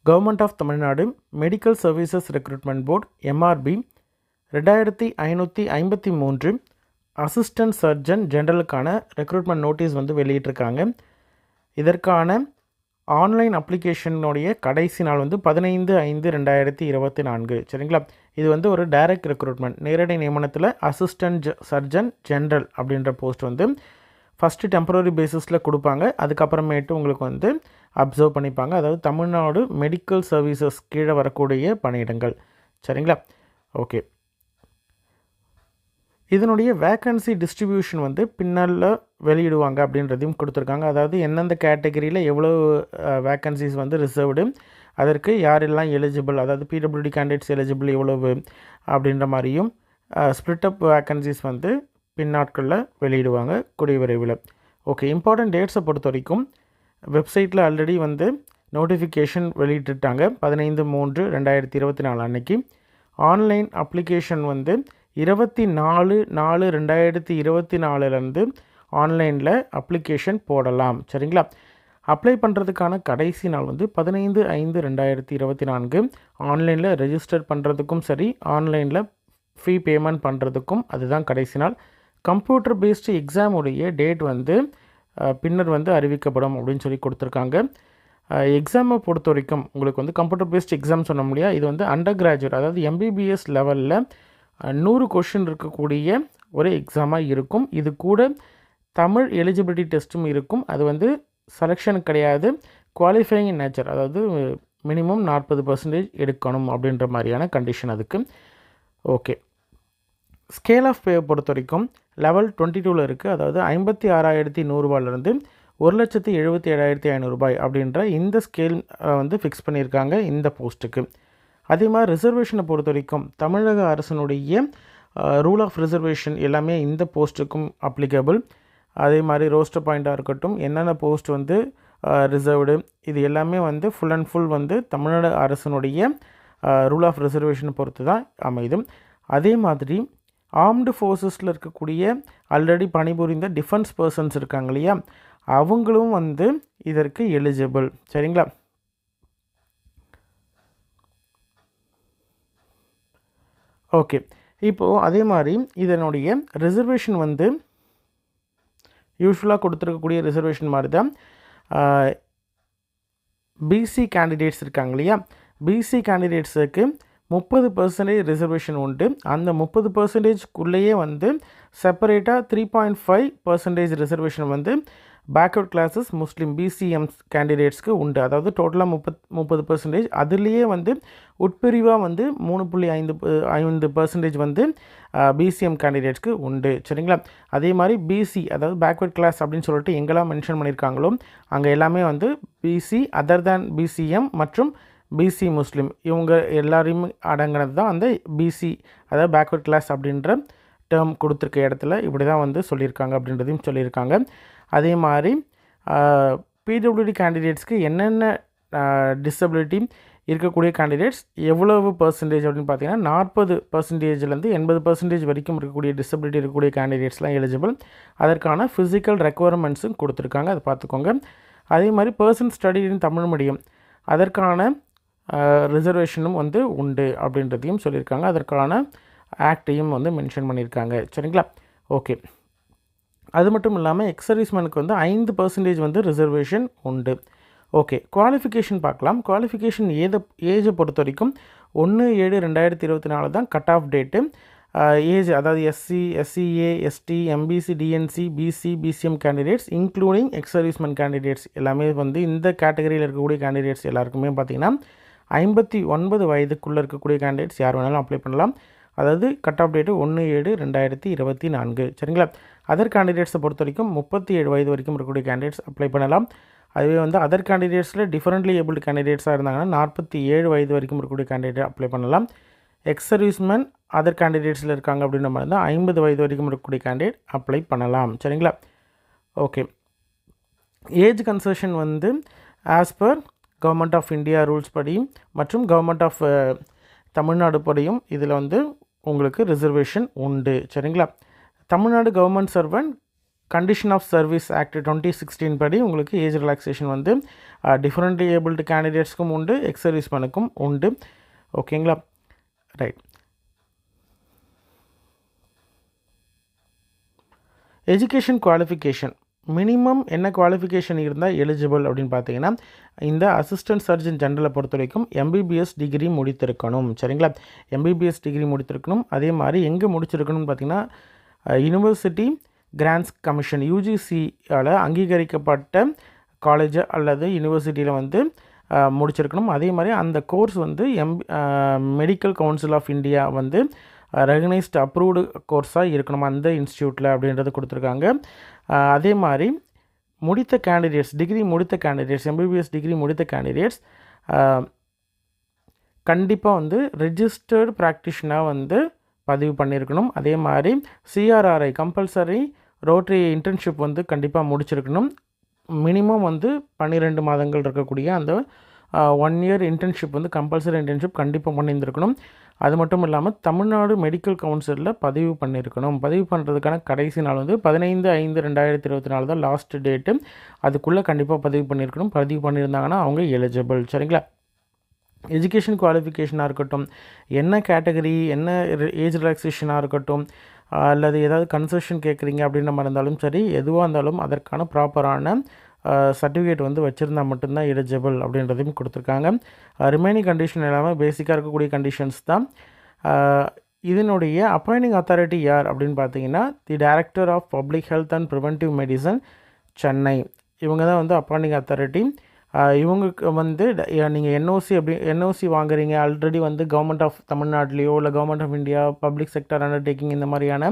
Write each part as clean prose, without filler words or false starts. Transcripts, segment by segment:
Government of Tamil Nadu medical services recruitment board MRB 2553 assistant surgeon ஜெனரலுக்கான recruitment notice வந்து வெளியிட்டிருக்காங்க. இதற்கான ஆன்லைன் அப்ளிகேஷனுடைய கடைசி நாள் வந்து 15/5/2024. சரிங்களா? இது வந்து ஒரு டைரக்ட் ரெக்ரூட்மெண்ட், நேரடி நியமனத்தில் அசிஸ்டன்ட் சர்ஜன் ஜெனரல் அப்படின்ற போஸ்ட் வந்து ஃபஸ்ட்டு டெம்பரரி பேசிஸில் கொடுப்பாங்க. அதுக்கப்புறமேட்டு உங்களுக்கு வந்து அப்சர்வ் பண்ணிப்பாங்க. அதாவது தமிழ்நாடு மெடிக்கல் சர்வீசஸ் கீழே வரக்கூடிய பணியிடங்கள். சரிங்களா? ஓகே. இதனுடைய வேக்கன்சி டிஸ்ட்ரிபியூஷன் வந்து பின்னால் வெளியிடுவாங்க அப்படின்றதையும் கொடுத்துருக்காங்க. அதாவது எந்தெந்த கேட்டகரியில் எவ்வளோ வேக்கன்சிஸ் வந்து ரிசர்வ்டு, அதற்கு யாரெல்லாம் எலிஜிபிள், அதாவது பிடபிள்யூடி கேண்டிடேட்ஸ் எலிஜிபிள் எவ்வளவு அப்படின்ற மாதிரியும் ஸ்ப்ளிட் அப் வேக்கன்சிஸ் வந்து பின்னாட்களில் வெளியிடுவாங்க கூடிய விரைவில். ஓகே. இம்பார்ட்டன்ட் டேட்ஸை பொறுத்த வரைக்கும் வெப்சைட்டில் ஆல்ரெடி வந்து நோட்டிஃபிகேஷன் வெளியிட்டுட்டாங்க 15/3/2024 அன்னைக்கு. ஆன்லைன் அப்ளிகேஷன் வந்து 24/4/2024 ஆன்லைனில் அப்ளிகேஷன் போடலாம். சரிங்களா? அப்ளை பண்ணுறதுக்கான கடைசி நாள் வந்து 15/5/2024. ஆன்லைனில் ரெஜிஸ்டர் பண்ணுறதுக்கும் சரி, ஆன்லைனில் ஃபீ பேமெண்ட் பண்ணுறதுக்கும் அதுதான் கடைசி நாள். கம்ப்யூட்டர் பேஸ்டு எக்ஸாமுடைய டேட் வந்து பின்னர் வந்து அறிவிக்கப்படும் அப்படின்னு சொல்லி கொடுத்துருக்காங்க. எக்ஸாமை பொறுத்த வரைக்கும் உங்களுக்கு வந்து கம்ப்யூட்டர் பேஸ்டு எக்ஸாம் சொன்ன முடியாது. இது வந்து அண்டர் கிராஜுவேட், அதாவது எம்பிபிஎஸ் லெவலில் 100 கொஷின் இருக்கக்கூடிய ஒரு எக்ஸாமாக இருக்கும். இது கூட தமிழ் எலிஜிபிலிட்டி டெஸ்ட்டும் இருக்கும். அது வந்து செலெக்ஷன் கிடையாது, குவாலிஃபைங் இன் நேச்சர், அதாவது மினிமம் 40% எடுக்கணும் அப்படின்ற மாதிரியான கண்டிஷன் அதுக்கு. ஓகே. ஸ்கேல் ஆஃப் பேவை பொறுத்த வரைக்கும் லெவல் 22 இருக்குது. அதாவது 56,100 ரூபாயிலிருந்து 1,77,500 ரூபாய் அப்படின்ற இந்த ஸ்கேல் வந்து ஃபிக்ஸ் பண்ணியிருக்காங்க இந்த போஸ்ட்டுக்கு. அதே மாதிரி ரிசர்வேஷனை பொறுத்த வரைக்கும் தமிழக அரசினுடைய ரூல் ஆஃப் ரிசர்வேஷன் எல்லாமே இந்த போஸ்ட்டுக்கும் அப்ளிகபிள். அதே மாதிரி ரோஸ்டர் பாயிண்ட்டாக இருக்கட்டும், என்னென்ன போஸ்ட் வந்து ரிசர்வ்டு, இது எல்லாமே வந்து ஃபுல் அண்ட் ஃபுல் வந்து தமிழ்நாடு அரசினுடைய ரூல் ஆஃப் ரிசர்வேஷனை பொறுத்து தான் அமைதும். அதே மாதிரி ஆர்ம்டு ஃபோர்ஸஸில் இருக்கக்கூடிய ஆல்ரெடி பணிபுரிந்த டிஃபென்ஸ் பர்சன்ஸ் இருக்காங்க இல்லையா, அவங்களும் வந்து இதற்கு எலிஜிபிள். சரிங்களா? ஓகே. இப்போது அதே மாதிரி இதனுடைய ரிசர்வேஷன் வந்து யூஸ்வலாக கொடுத்துருக்கக்கூடிய ரிசர்வேஷன் மாதிரி தான் பிசி கேண்டிடேட்ஸ் இருக்காங்க இல்லையா, பிசி கேண்டிடேட்ஸுக்கு 30% ரிசர்வேஷன் உண்டு. அந்த 30%க்குள்ளேயே வந்து செப்பரேட்டாக 3.5% ரிசர்வேஷன் வந்து பேக்வர்ட் கிளாஸஸ் முஸ்லீம் பிசிஎம் கேண்டிடேட்ஸ்க்கு உண்டு. அதாவது டோட்டலாக 30%. அதுலேயே வந்து உட்பிரிவாக வந்து 3.5% வந்து பிசிஎம் கேண்டிடேட்ஸ்க்கு உண்டு. சரிங்களா? அதே மாதிரி பிசி, அதாவது பேக்வர்ட் கிளாஸ் அப்படின்னு சொல்லிட்டு எங்கெல்லாம் மென்ஷன் பண்ணியிருக்காங்களோ அங்கே எல்லாமே வந்து பிசி அதர் தேன் பிசிஎம் மற்றும் பிசி முஸ்லீம் இவங்க எல்லாரையுமே அடங்கினது தான் அந்த பிசி, அதாவது பேக்வர்ட் கிளாஸ் அப்படின்ற டேர்ம் கொடுத்துருக்க இடத்துல இப்படி தான் வந்து சொல்லியிருக்காங்க அப்படின்றதையும் சொல்லியிருக்காங்க. அதே மாதிரி பிடபிள்யூடி கேண்டிடேட்ஸ்க்கு என்னென்ன டிசபிலிட்டி இருக்கக்கூடிய கேண்டிடேட்ஸ் எவ்வளவு பர்சன்டேஜ் அப்படின்னு பார்த்தீங்கன்னா 40%லேருந்து 80% வரைக்கும் இருக்கக்கூடிய டிசபிலிட்டி இருக்கக்கூடிய கேண்டிடேட்ஸ்லாம் எலிஜிபிள். அதற்கான ஃபிசிக்கல் ரெக்குவயர்மெண்ட்ஸும் கொடுத்துருக்காங்க, அதை பார்த்துக்கோங்க. அதே மாதிரி person study in Tamil medium, அதற்கான ரிசர்வேஷனும் வந்து உண்டு அப்படின்றதையும் சொல்லியிருக்காங்க. அதற்கான ஆக்டையும் வந்து மென்ஷன் பண்ணியிருக்காங்க. சரிங்களா? ஓகே. அது மட்டும் இல்லாமல் எக்ஸர்வீஸ்மேனுக்கு வந்து 5% வந்து ரிசர்வேஷன் உண்டு. ஓகே. குவாலிஃபிகேஷன் பார்க்கலாம். குவாலிஃபிகேஷன் ஏஜை பொறுத்த வரைக்கும் 1/7/2024 தான் கட் ஆஃப் டேட்டு. ஏஜ் அதாவது SC, SCA, ST, MBC, DNC, BC, BCM candidates including ex servicemen candidates எல்லாமே வந்து இந்த கேட்டகரியில் இருக்கக்கூடிய கேண்டிடேட்ஸ் எல்லாருக்குமே பார்த்திங்கன்னா 59 வயதுக்குள்ளே இருக்கக்கூடிய கேண்டிடேட்ஸ் யார் வேணாலும் அப்ளை பண்ணலாம். அதாவது கட் ஆஃப் டேட்டு 1/7/2024. சரிங்களா? அதர் கேண்டிடேட்ஸை பொறுத்த வரைக்கும் 37 வயது வரைக்கும் இருக்கக்கூடிய கேண்டிடேட்ஸ் அப்ளை பண்ணலாம். அதுவே வந்து அதர் கேண்டிடேட்ஸில் டிஃபரெண்ட்லி ஏபிள்டு கேண்டிடேட்ஸாக இருந்தாங்கன்னா 47 வயது வரைக்கும் இருக்கக்கூடிய கேண்டிடேட் அப்ளை பண்ணலாம். எக்ஸர்வீஸ்மேன் அதர் கேண்டிடேட்ஸில் இருக்காங்க அப்படின்ற மாதிரி தான் 50 வயது வரைக்கும் இருக்கக்கூடிய கேண்டிடேட் அப்ளை பண்ணலாம். சரிங்களா? ஓகே. ஏஜ் கன்செஷன் வந்து as per government of India rules படியும் மற்றும் கவர்மெண்ட் ஆஃப் தமிழ்நாடு படியும் இதில் வந்து உங்களுக்கு ரிசர்வேஷன் உண்டு. சரிங்களா? Tamil Nadu government servant condition of service act 2016 படி உங்களுக்கு ஏஜ் ரிலாக்ஸேஷன் வந்து டிஃப்ரெண்ட்லி ஏபிள்டு கேண்டிடேட்ஸ்க்கும் உண்டு, எக்ஸ் சர்வீஸ் மேனுக்கும் உண்டு. ஓகேங்களா, ரைட். எஜுகேஷன் குவாலிஃபிகேஷன் மினிமம் என்ன குவாலிஃபிகேஷன் இருந்தால் எலிஜிபிள் அப்படின்னு பார்த்தீங்கன்னா, இந்த அசிஸ்டன்ட் சர்ஜன் ஜெனரலை பொறுத்த வரைக்கும் எம்பிபிஎஸ் டிகிரி முடித்திருக்கணும். சரிங்களா, எம்பிபிஎஸ் டிகிரி முடித்திருக்கணும். அதே மாதிரி எங்கே முடிச்சிருக்கணும்னு பார்த்தீங்கன்னா, யூனிவர்சிட்டி கிராண்ட்ஸ் கமிஷன் யூஜிசியால் அங்கீகரிக்கப்பட்ட காலேஜ் அல்லது யூனிவர்சிட்டியில் வந்து முடிச்சிருக்கணும். அதே மாதிரி அந்த கோர்ஸ் வந்து மெடிக்கல் கவுன்சில் ஆஃப் இந்தியா வந்து ரெகனைஸ்டு அப்ரூவ்டு கோர்ஸாக இருக்கணும் அந்த இன்ஸ்டியூட்டில் அப்படின்றது கொடுத்துருக்காங்க. அதே மாதிரி முடித்த கேண்டிடேட்ஸ், டிகிரி முடித்த கேண்டிடேட்ஸ், எம்பிபிஎஸ் டிகிரி முடித்த கேண்டிடேட்ஸ் கண்டிப்பாக வந்து ரெஜிஸ்டர்டு ப்ராக்டிஷனாக வந்து பதிவு பண்ணியிருக்கணும். அதே மாதிரி சிஆர்ஆர்ஐ கம்பல்சரி ரோட்டரி இன்டர்ன்ஷிப் வந்து கண்டிப்பாக முடிச்சிருக்கணும். மினிமம் வந்து 12 மாதங்கள் இருக்கக்கூடிய அந்த 1 இயர் இன்டர்ன்ஷிப் வந்து கம்பல்சரி இன்டர்ன்ஷிப் கண்டிப்பாக பண்ணியிருந்துருக்கணும். அது மட்டும் இல்லாமல் தமிழ்நாடு மெடிக்கல் கவுன்சிலில் பதிவு பண்ணியிருக்கணும். பதிவு பண்ணுறதுக்கான கடைசி நாள் வந்து 15/5/2024 தான் லாஸ்ட் டேட்டு. அதுக்குள்ளே கண்டிப்பாக பதிவு பண்ணியிருக்கணும். பதிவு பண்ணியிருந்தாங்கன்னா அவங்க எலிஜிபிள். சரிங்களா, எஜுகேஷன் குவாலிஃபிகேஷனாக இருக்கட்டும், என்ன கேட்டகரி, என்ன ஏஜ் ரிலாக்ஸேஷனாக இருக்கட்டும், அல்லது ஏதாவது கன்செஷன் கேட்குறீங்க அப்படின்ற மாதிரி இருந்தாலும் சரி, எதுவாக இருந்தாலும் அதற்கான ப்ராப்பரான சர்டிஃபிகேட் வந்து வச்சுருந்தா மட்டும்தான் எலிஜிபிள் அப்படின்றதையும் கொடுத்துருக்காங்க. ரிமைனிங் கண்டிஷன் எல்லாமே பேசிக்காக இருக்கக்கூடிய கண்டிஷன்ஸ் தான். இதனுடைய அப்பாயிண்டிங் அத்தாரிட்டி யார் அப்படின்னு பார்த்தீங்கன்னா, the director of public health and preventive medicine Chennai, இவங்க தான் வந்து அப்பாயிண்டிங் அத்தாரிட்டி. இவங்களுக்கு வந்து நீங்கள் என்ஓசி வாங்குறீங்க ஆல்ரெடி வந்து கவர்மெண்ட் ஆஃப் தமிழ்நாட்டிலையோ இல்லை government of India public sector undertaking இந்த மாதிரியான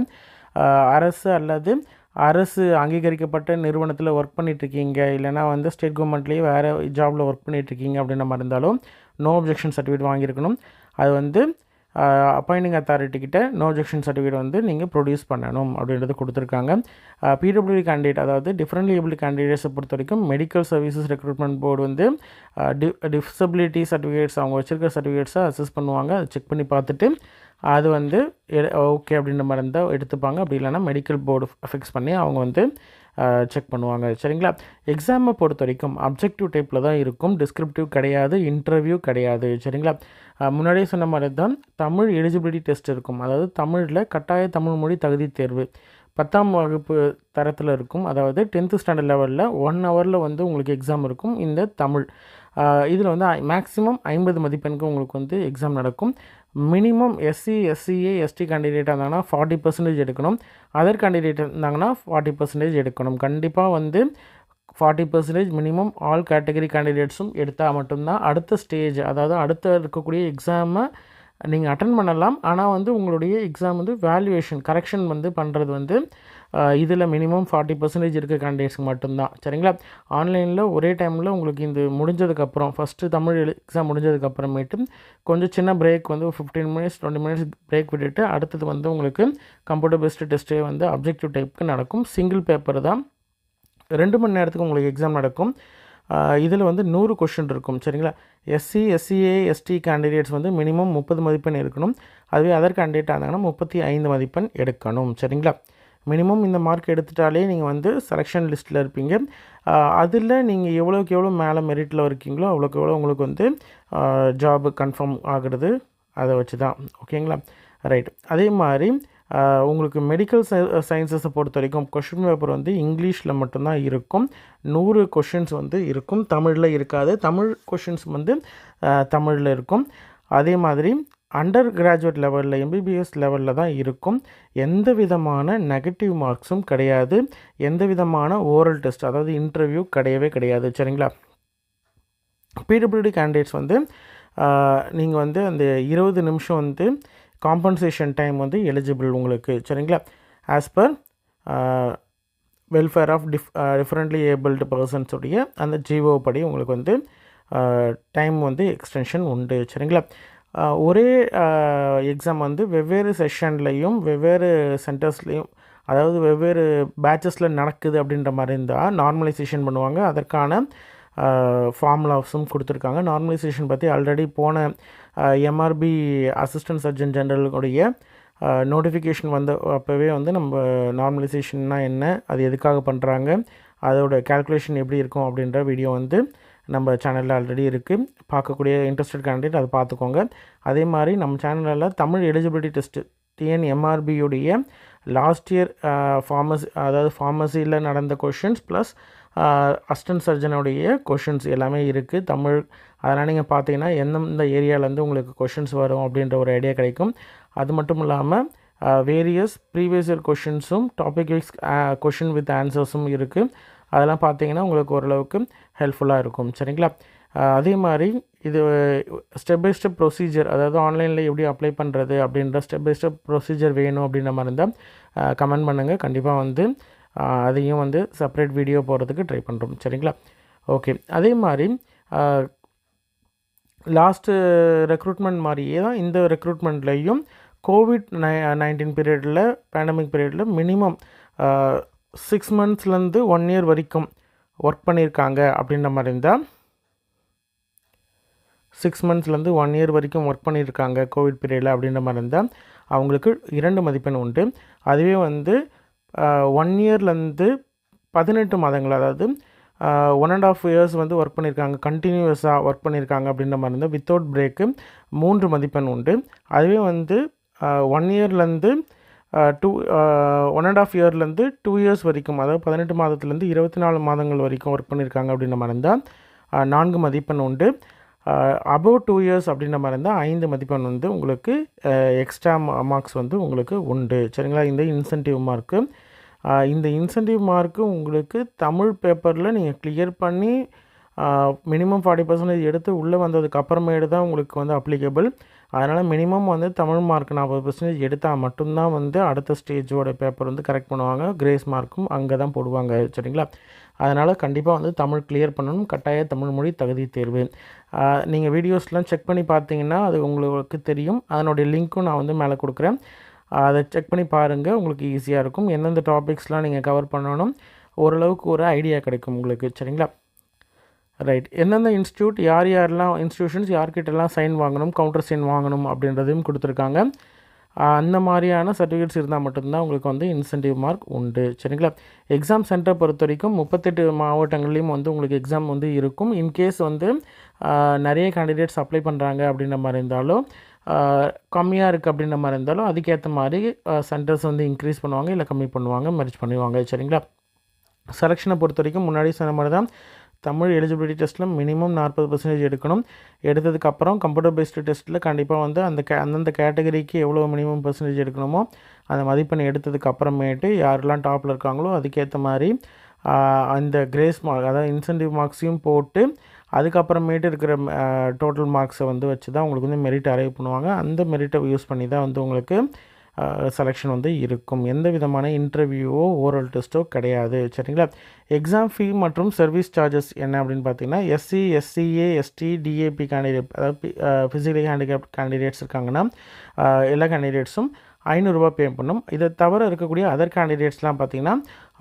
அரசு அல்லது அரசு அங்கீகரிக்கப்பட்ட நிறுவனத்தில் ஒர்க் பண்ணிகிட்ருக்கீங்க, இல்லைனா வந்து ஸ்டேட் கவர்மெண்ட்லேயே வேறு ஜாபில் ஒர்க் பண்ணிகிட்ருக்கீங்க அப்படின்ற மாதிரி இருந்தாலும் நோ அப்ஜெக்ஷன் சர்டிஃபிகேட் வாங்கியிருக்கணும். அது வந்து அப்பாயிண்டிங் அத்தாரிட்டிக்கிட்ட நோ அப்ஜெக்ஷன் சர்டிஃபிகேட் வந்து நீங்கள் ப்ரொடியூஸ் பண்ணணும் அப்படின்றது கொடுத்துருக்காங்க. பிடபிள்யூடி கேண்டிடேட், அதாவது டிஃப்ரெண்ட்லி ஏபிள் கேண்டிடேட்ஸை பொறுத்த வரைக்கும் மெடிக்கல் சர்வீசஸ் ரெக்ரூட்மெண்ட் போர்டு வந்து டிசபிலிட்டி சர்டிஃபிகேட்ஸ் அவங்க வச்சுருக்க சர்டிஃபிகேட்ஸை அசஸ் பண்ணுவாங்க. அதை செக் பண்ணி பார்த்துட்டு அது வந்து ஓகே அப்படின்ற மாதிரி இருந்தால் எடுத்துப்பாங்க. அப்படி இல்லைனா மெடிக்கல் போர்டு ஃபிக்ஸ் பண்ணி அவங்க வந்து செக் பண்ணுவாங்க. சரிங்களா, எக்ஸாமை பொறுத்த வரைக்கும் அப்ஜெக்டிவ் டைப்பில் தான் இருக்கும், டிஸ்கிரிப்டிவ் கிடையாது, இன்டர்வியூ கிடையாது. சரிங்களா, முன்னாடியே சொன்ன மாதிரி தான் தமிழ் எலிஜிபிலிட்டி டெஸ்ட் இருக்கும். அதாவது தமிழில் கட்டாய தமிழ் மொழி தகுதி தேர்வு 10ஆம் வகுப்பு தரத்தில் இருக்கும். அதாவது 10th ஸ்டாண்டர்ட் லெவலில் 1 ஹவரில் வந்து உங்களுக்கு எக்ஸாம் இருக்கும் இந்த தமிழ். இதில் வந்து மேக்ஸிமம் 50 மதிப்பெண்க்கு உங்களுக்கு வந்து எக்ஸாம் நடக்கும். மினிமம் எஸ்சி, எஸ்சிஏ, எஸ்டி கேண்டிடேட்டாக இருந்தாங்கன்னா 40% எடுக்கணும். அதர் கேண்டிடேட் இருந்தாங்கன்னா 40% எடுக்கணும். கண்டிப்பாக வந்து 40% மினிமம் ஆல் கேட்டகரி கேண்டிடேட்ஸும் எடுத்தால் மட்டும்தான் அடுத்த ஸ்டேஜ், அதாவது அடுத்த இருக்கக்கூடிய எக்ஸாமை நீங்கள் அட்டன் பண்ணலாம். ஆனால் வந்து உங்களுடைய எக்ஸாம் வந்து வேல்யூவேஷன் கரெக்ஷன் வந்து பண்ணுறது வந்து இதில் மினிமம் 40% இருக்க கேண்டிடேட்ஸ்க்கு மட்டும்தான். சரிங்களா, ஆன்லைனில் ஒரே டைமில் உங்களுக்கு இந்த முடிஞ்சதுக்கப்புறம் ஃபஸ்ட்டு தமிழ் எக்ஸாம் முடிஞ்சதுக்கப்புறமேட்டு கொஞ்சம் சின்ன பிரேக் வந்து 15 மினிட்ஸ் 20 மினிட்ஸ் பிரேக் விட்டுட்டு அடுத்தது வந்து உங்களுக்கு கம்ப்யூட்டர் பேஸ்டு டெஸ்ட்டே வந்து அப்ஜெக்டிவ் டைப்புக்கு நடக்கும். சிங்கிள் பேப்பர் தான், 2 மணி நேரத்துக்கு உங்களுக்கு எக்ஸாம் நடக்கும். இதில் வந்து 100 கொஷின் இருக்கும். சரிங்களா, எஸ்சி, எஸ்சிஏ, எஸ்டி கேண்டிடேட்ஸ் வந்து மினிமம் 30 மதிப்பெண் இருக்கணும். அதுவே அதர் கேண்டிடேட்டாக இருந்தாங்கன்னா 35 மதிப்பெண் எடுக்கணும். சரிங்களா, மினிமம் இந்த மார்க் எடுத்துட்டாலே நீங்கள் வந்து செலெக்ஷன் லிஸ்ட்டில் இருப்பீங்க. அதில் நீங்கள் எவ்வளோக்கு எவ்வளோ மேலே மெரிட்டில் இருக்கீங்களோ அவ்வளோக்கு எவ்வளோ உங்களுக்கு வந்து ஜாபு கன்ஃபார்ம் ஆகிறது அதை வச்சு தான். ஓகேங்களா, ரைட். அதே மாதிரி உங்களுக்கு மெடிக்கல் சயின்ஸஸை பொறுத்த வரைக்கும் கொஷின் பேப்பர் வந்து இங்கிலீஷில் மட்டும்தான் இருக்கும். 100 கொஷின்ஸ் வந்து இருக்கும், தமிழில் இருக்காது. தமிழ் கொஷின்ஸ் வந்து தமிழில் இருக்கும். அதே மாதிரி அண்டர் கிராஜுவேட் லெவலில் எம்பிபிஎஸ் லெவலில் தான் இருக்கும். எந்த விதமான நெகட்டிவ் மார்க்ஸும் கிடையாது. எந்த விதமான ஓரல் டெஸ்ட், அதாவது இன்டர்வியூ கிடையவே கிடையாது. சரிங்களா, பிடபிள்யூடி கேண்டிடேட்ஸ் வந்து நீங்கள் வந்து அந்த 20 நிமிஷம் வந்து காம்பன்சேஷன் டைம் வந்து எலிஜிபிள் உங்களுக்கு. சரிங்களா, as per welfare of differently abled பர்சன்ஸுடைய அந்த ஜிஓ படி உங்களுக்கு வந்து டைம் வந்து எக்ஸ்டென்ஷன் உண்டு. சரிங்களா, ஒரே எக்ஸாம் வந்து வெவ்வேறு செஷன்லேயும் வெவ்வேறு சென்டர்ஸ்லேயும், அதாவது வெவ்வேறு பேட்சஸில் நடக்குது அப்படின்ற மாதிரி இருந்தால் நார்மலைசேஷன் பண்ணுவாங்க. அதற்கான ஃபார்முலாஸும் கொடுத்துருக்காங்க. நார்மலைசேஷன் பற்றி ஆல்ரெடி போன எம்ஆர்பி அசிஸ்டன்ட் சர்ஜன் ஜெனரலுடைய நோட்டிஃபிகேஷன் வந்த அப்போவே வந்து நம்ம நார்மலைசேஷன்னா என்ன, அது எதுக்காக பண்ணுறாங்க, அதோட கால்குலேஷன் எப்படி இருக்கும் அப்படின்ற வீடியோ வந்து நம்ம சேனலில் ஆல்ரெடி இருக்குது. பார்க்கக்கூடிய இன்ட்ரெஸ்டட் கேண்டிடேட் அதை பார்த்துக்கோங்க. அதே மாதிரி நம்ம சேனலில் தமிழ் எலிஜிபிலிட்டி டெஸ்ட்டு டிஎன்எம்ஆர்பியுடைய லாஸ்ட் இயர் ஃபார்மசியில் நடந்த கொஷின்ஸ் ப்ளஸ் அசிஸ்டன்ட் சர்ஜனுடைய கொஷின்ஸ் எல்லாமே இருக்குது தமிழ். அதனால் நீங்கள் பார்த்தீங்கன்னா எந்தெந்த ஏரியாவிலேருந்து உங்களுக்கு கொஷின்ஸ் வரும் அப்படின்ற ஒரு ஐடியா கிடைக்கும். அது மட்டும் இல்லாமல் வேரியஸ் ப்ரீவியஸ் இயர் கொஷின்ஸும் டாபிக் வைஸ் கொஷின் வித் ஆன்சர்ஸும் இருக்குது. அதெல்லாம் பார்த்தீங்கன்னா உங்களுக்கு ஓரளவுக்கு ஹெல்ப்ஃபுல்லாக இருக்கும். சரிங்களா? அதே மாதிரி இது ஸ்டெப் பை ஸ்டெப் ப்ரொசீஜர், அதாவது ஆன்லைனில் எப்படி அப்ளை பண்ணுறது அப்படின்ற ஸ்டெப் பை ஸ்டெப் ப்ரொசீஜர் வேணும் அப்படின்ற மாதிரி இருந்தால் கமெண்ட் பண்ணுங்கள். கண்டிப்பாக வந்து அதையும் வந்து செப்பரேட் வீடியோ போடுறதுக்கு ட்ரை பண்ணுறோம். சரிங்களா? ஓகே. அதே மாதிரி லாஸ்ட்டு ரெக்ரூட்மெண்ட் மாதிரியே தான் இந்த ரெக்ரூட்மெண்ட்லேயும் COVID-19 பீரியடில், பேண்டமிக் பீரியடில் மினிமம் 6 monthsலேருந்து 1 year வரைக்கும் ஒர்க் பண்ணியிருக்காங்க அப்படின்ற மாதிரி இருந்தால் 6 monthsலேருந்து 1 year வரைக்கும் ஒர்க் பண்ணியிருக்காங்க கோவிட் பீரியடில் அப்படின்ற மாதிரி இருந்தால் அவங்களுக்கு 2 மதிப்பெண் உண்டு. அதுவே வந்து 1 yearலேருந்து 18 மாதங்கள், அதாவது 1.5 years வந்து ஒர்க் பண்ணியிருக்காங்க, கண்டினியூஸாக ஒர்க் பண்ணியிருக்காங்க அப்படின்ற மாதிரி இருந்தால் வித்தவுட் பிரேக்கு 3 மதிப்பெண் உண்டு. அதுவே வந்து 1 yearலேருந்து 1.5 yearலேருந்து 2 years வரைக்கும், அதாவது 18 மாதத்துலேருந்து 24 மாதங்கள் வரைக்கும் ஒர்க் பண்ணியிருக்காங்க அப்படின்ற மாதிரி இருந்தால் 4 மதிப்பெண் உண்டு. அபவ் 2 years அப்படின்ற மாதிரி இருந்தால் 5 மதிப்பெண் வந்து உங்களுக்கு எக்ஸ்ட்ரா மார்க்ஸ் வந்து உங்களுக்கு உண்டு. சரிங்களா? இந்த இன்சென்டிவ் மார்க்கு, இந்த இன்சென்டிவ் மார்க்கு உங்களுக்கு தமிழ் பேப்பரில் நீங்கள் கிளியர் பண்ணி மினிமம் 40% எடுத்து உள்ளே வந்ததுக்கு அப்புறமேட்டு தான் உங்களுக்கு வந்து அப்ளிகபிள். அதனால் மினிமம் வந்து தமிழ் மார்க் 40% எடுத்தால் மட்டும்தான் வந்து அடுத்த ஸ்டேஜோட பேப்பர் வந்து கரெக்ட் பண்ணுவாங்க. கிரேஸ் மார்க்கும் அங்கே தான் போடுவாங்க. சரிங்களா? அதனால் கண்டிப்பாக வந்து தமிழ் கிளியர் பண்ணணும். கட்டாய தமிழ் மொழி தகுதி தேர்வு. நீங்கள் வீடியோஸ்லாம் செக் பண்ணி பார்த்தீங்கன்னா அது உங்களுக்கு தெரியும். அதனுடைய லிங்க்கும் நான் வந்து மேலே கொடுக்குறேன். அதை செக் பண்ணி பாருங்கள். உங்களுக்கு ஈஸியாக இருக்கும். எந்தெந்த டாபிக்ஸ்லாம் நீங்கள் கவர் பண்ணணும் ஓரளவுக்கு ஒரு ஐடியா கிடைக்கும் உங்களுக்கு. சரிங்களா? ரைட். எந்தெந்த இன்ஸ்டியூட், யாரெல்லாம் இன்ஸ்டியூஷன்ஸ் யார்கிட்டலாம் சைன் வாங்கணும், கவுண்டர் சைன் வாங்கணும் அப்படின்றதையும் கொடுத்துருக்காங்க. அந்த மாதிரியான சர்டிஃபிகேட்ஸ் இருந்தால் மட்டும்தான் உங்களுக்கு வந்து இன்சென்டிவ் மார்க் உண்டு. சரிங்களா? எக்ஸாம் சென்டரை பொறுத்த வரைக்கும் 38 மாவட்டங்கள்லேயும் வந்து உங்களுக்கு எக்ஸாம் வந்து இருக்கும். இன்கேஸ் வந்து நிறைய கேண்டிடேட்ஸ் அப்ளை பண்ணுறாங்க அப்படின்ற மாதிரி இருந்தாலும், கம்மியாக இருக்குது அப்படின்ற மாதிரி இருந்தாலும் அதுக்கேற்ற மாதிரி சென்டர்ஸ் வந்து இன்க்ரீஸ் பண்ணுவாங்க, இல்லை கம்மி பண்ணுவாங்க, மெர்ஜ் பண்ணுவாங்க. சரிங்களா? செலெக்ஷனை பொறுத்த வரைக்கும் முன்னாடி சொன்ன மாதிரி தான் தமிழ் எலிஜிபிலிட்டி டெஸ்ட்டில் மினிமம் 40% எடுக்கணும். எடுத்ததுக்கப்புறம் கம்ப்யூட்டர் பேஸ்டு டெஸ்ட்டில் கண்டிப்பாக வந்து அந்தந்த கேட்டகரிக்கு எவ்வளோ மினிமம் பெர்சன்டேஜ் எடுக்கணுமோ அந்த மதிப்பெண் எடுத்ததுக்கு அப்புறமேட்டு யாரெல்லாம் டாப்பில் இருக்காங்களோ அதுக்கேற்ற மாதிரி அந்த கிரேஸ் மார்க், அதாவது இன்சென்டிவ் மார்க்ஸையும் போட்டு அதுக்கப்புறமேட்டு இருக்கிற டோட்டல் மார்க்ஸை வந்து வச்சு தான் உங்களுக்கு வந்து மெரிட் அரைவ் பண்ணுவாங்க. அந்த மெரிட்டை யூஸ் பண்ணி தான் வந்து உங்களுக்கு செலெக்ஷன் வந்து இருக்கும். எந்த விதமான இன்டர்வியூவோ ஓரல் டெஸ்ட்டோ கிடையாது. சரிங்களா? எக்ஸாம் ஃபீ மற்றும் சர்வீஸ் சார்ஜஸ் என்ன அப்படின்னு பார்த்தீங்கன்னா, SC, SCA, ST, DAP candidate, அதாவது ஃபிசிக்கலி ஹேண்டிகேப்ட் கேண்டிடேட்ஸ் இருக்காங்கன்னா எல்லா கேண்டிடேட்ஸும் 500 ரூபா பே பண்ணணும். இதை தவிர இருக்கக்கூடிய அதர் கேண்டிடேட்ஸ்லாம் பார்த்திங்கன்னா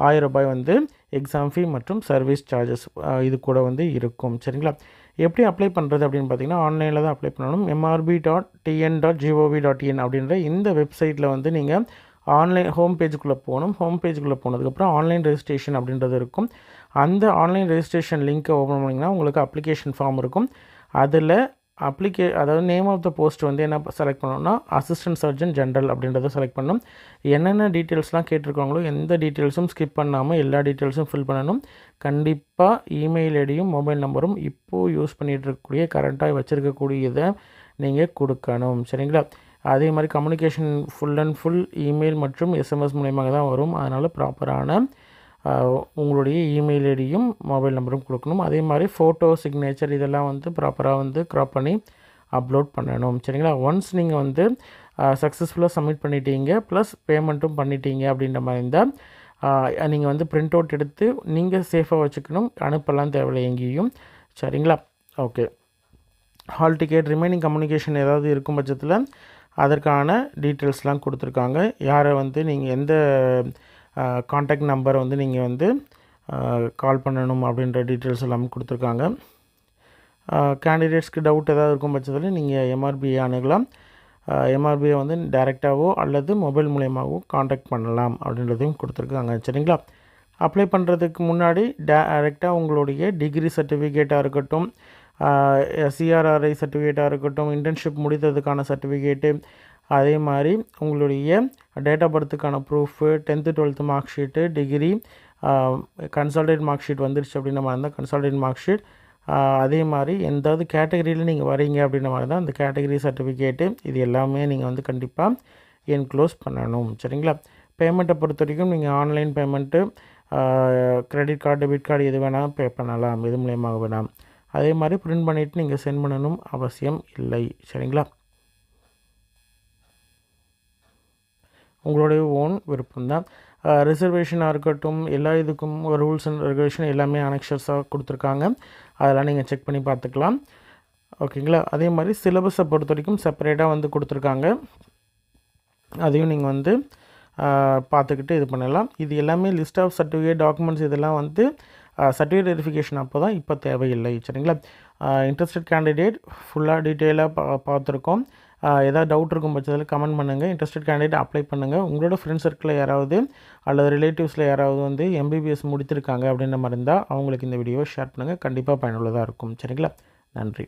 1000 ரூபாய் வந்து எக்ஸாம் ஃபீ மற்றும் சர்வீஸ் சார்ஜஸ் இது கூட வந்து இருக்கும். சரிங்களா? எப்படி அப்ளை பண்ணுறது அப்படின்னு பார்த்தீங்கன்னா, ஆன்லைனில் தான் அப்ளை பண்ணணும். mrb.tn.gov.in அப்படின்ற இந்த வெப்சைட்டில் வந்து நீங்கள் ஆன்லைன் ஹோம் பேஜுக்குள்ளே போகணும். ஹோம் பேஜுக்குள்ளே போனதுக்கப்புறம் ஆன்லைன் ரெஜிஸ்ட்ரேஷன் அப்படின்றது இருக்கும். அந்த ஆன்லைன் ரெஜிஸ்ட்ரேஷன் லிங்க்கை ஓப்பன் பண்ணிங்கன்னா உங்களுக்கு அப்ளிகேஷன் ஃபார்ம் இருக்கும். அதில் அதாவது நேம் ஆஃப் த போஸ்ட் வந்து என்ன செலக்ட் பண்ணணும்னா அசிஸ்டன்ட் சர்ஜன் ஜென்ரல் அப்படின்றத செலக்ட் பண்ணணும். என்னென்ன டீட்டெயில்ஸ்லாம் கேட்டிருக்காங்களோ எந்த டீட்டெயில்ஸும் ஸ்கிப் பண்ணாமல் எல்லா டீட்டெயில்ஸும் ஃபில் பண்ணணும். கண்டிப்பாக இமெயில் ஐடியும் மொபைல் நம்பரும் இப்போது யூஸ் பண்ணிகிட்டு இருக்கக்கூடிய கரண்ட்டாக வச்சுருக்கக்கூடியதை நீங்கள் கொடுக்கணும். சரிங்களா? அதே மாதிரி communication full and full email மற்றும் எஸ்எம்எஸ் மூலயமாக தான் வரும். அதனால் ப்ராப்பரான உங்களுடைய இமெயில் ஐடியும் மொபைல் நம்பரும் கொடுக்கணும். அதே மாதிரி ஃபோட்டோ, சிக்னேச்சர் இதெல்லாம் வந்து ப்ராப்பராக வந்து க்ராப் பண்ணி அப்லோட் பண்ணணும். சரிங்களா? ஒன்ஸ் நீங்கள் வந்து சக்ஸஸ்ஃபுல்லாக சப்மிட் பண்ணிட்டீங்க ப்ளஸ் பேமெண்ட்டும் பண்ணிட்டீங்க அப்படின்ற மாதிரி இருந்தால் நீங்கள் வந்து பிரிண்ட் அவுட் எடுத்து நீங்கள் சேஃபாக வச்சுக்கணும். அனுப்பலாம் தேவையில்லை எங்கேயும். சரிங்களா? Okay. Hall ticket, remaining communication ஏதாவது இருக்கும் பட்சத்தில் அதற்கான டீட்டெயில்ஸ்லாம் கொடுத்துருக்காங்க. யாரை வந்து நீங்கள் எந்த காண்டாக்ட் நம்பரை வந்து நீங்கள் வந்து கால் பண்ணணும் அப்படின்ற டீட்டெயில்ஸ் எல்லாமே கொடுத்துருக்காங்க. கேண்டிடேட்ஸ்க்கு டவுட் ஏதாவது இருக்கும் பட்சத்தில் நீங்கள் எம்ஆர்பியை அணுகலாம். எம்ஆர்பியை வந்து டைரெக்டாகவோ அல்லது மொபைல் மூலயமாவோ காண்டாக்ட் பண்ணலாம் அப்படின்றதையும் கொடுத்துருக்காங்க. சரிங்களா? அப்ளை பண்ணுறதுக்கு முன்னாடி டைரெக்டாக உங்களுடைய டிகிரி சர்டிஃபிகேட்டாக இருக்கட்டும், சிஆர்ஆர்ஐ சர்டிஃபிகேட்டாக இருக்கட்டும், இன்டர்ன்ஷிப் முடித்ததுக்கான சர்டிஃபிகேட்டு, அதே மாதிரி உங்களுடைய டேட் ஆஃப் பர்த்துக்கான proof, 10th 12th mark sheet, degree, consolidated mark sheet வந்துருச்சு அப்படின்ற மாதிரி இருந்தால் கன்சால்டேட் மார்க் ஷீட், அதே மாதிரி எந்தாவது கேட்டகரியில் நீங்கள் வரீங்க அப்படின்ற மாதிரி தான் அந்த கேட்டகரி சர்டிஃபிகேட்டு, இது எல்லாமே நீங்கள் வந்து கண்டிப்பாக என்க்ளோஸ் பண்ணணும். சரிங்களா? பேமெண்ட்டை பொறுத்த வரைக்கும் நீங்கள் online payment, credit card, debit card எது வேணாலும் பே பண்ணலாம், எது மூலியமாக வேணாம். அதே மாதிரி பிரிண்ட் பண்ணிவிட்டு நீங்கள் சென்ட் பண்ணணும் அவசியம் இல்லை. சரிங்களா? உங்களுடைய ஓன் விருப்பம் தான். ரிசர்வேஷனாக இருக்கட்டும், எல்லா இதுக்கும் ரூல்ஸ் அண்ட் ரெகுலேஷன் எல்லாமே அனெக்ஷர்ஸாக கொடுத்துருக்காங்க. அதெல்லாம் நீங்கள் செக் பண்ணி பார்த்துக்கலாம். ஓகேங்களா? அதே மாதிரி சிலபஸை பொறுத்த வரைக்கும் செப்பரேட்டாக வந்து கொடுத்துருக்காங்க. அதையும் நீங்கள் வந்து பார்த்துக்கிட்டு இது பண்ணலாம். இது எல்லாமே லிஸ்ட் ஆஃப் சர்டிஃபிகேட், டாக்குமெண்ட்ஸ் இதெல்லாம் வந்து சர்டிஃபிகேட் வெரிஃபிகேஷன் அப்போ தான், இப்போ தேவையில்லை. சரிங்களா? இன்ட்ரெஸ்டட் கேண்டிடேட் ஃபுல்லாக டீட்டெயிலாக பார்த்துருக்கோம். ஏதாவது டவுட் இருக்கும் பட்சத்தில் கமெண்ட் பண்ணுங்கள். இன்ட்ரெஸ்டட் கேண்டிடேட் அப்ளை பண்ணுங்கள். உங்களோட ஃப்ரெண்ட்ஸ் சர்க்கிளில் யாராவது அல்லது ரிலேட்டிவ்ஸில் யாராவது வந்து எம்பிபிஎஸ் முடித்திருக்காங்க அப்படின்ற மாதிரி இருந்தால் அவங்களுக்கு இந்த வீடியோவை ஷேர் பண்ணுங்கள். கண்டிப்பாக பயனுள்ளதாக இருக்கும். சரிங்களா? நன்றி.